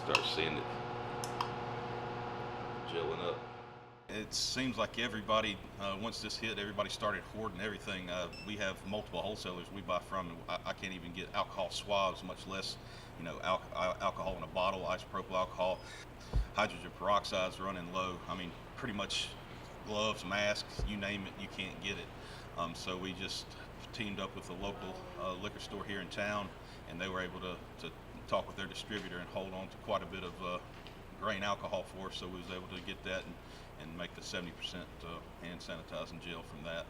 start seeing it gelling up. It seems like everybody, once this hit, everybody started hoarding everything. We have multiple wholesalers we buy from, and I can't even get alcohol swabs, much less, alcohol in a bottle, isopropyl alcohol. Hydrogen peroxide's running low. I mean, pretty much gloves, masks, you name it, you can't get it. So we just teamed up with a local liquor store here in town, and they were able to talk with their distributor and hold on to quite a bit of grain alcohol for us, so we was able to get that and make the 70% hand sanitizing gel from that.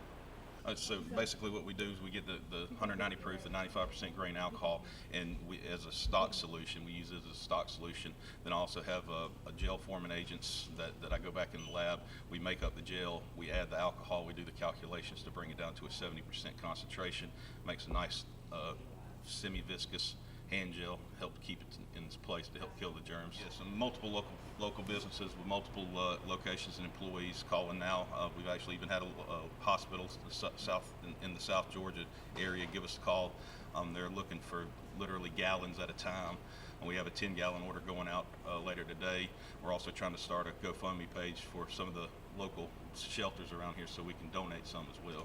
So basically what we do is we get the 190 proof, the 95% grain alcohol, and we, as a stock solution, we use it as a stock solution. Then I also have a gel forming agents that I go back in the lab. We make up the gel, we add the alcohol, we do the calculations to bring it down to a 70% concentration. Makes a nice semi-viscous hand gel, help keep it in its place to help kill the germs. Yes, and multiple local businesses with multiple locations and employees calling now. We've actually even had a hospital in the South Georgia area give us a call. They're looking for literally gallons at a time. And we have a 10-gallon order going out later today. We're also trying to start a GoFundMe page for some of the local shelters around here so we can donate some as well.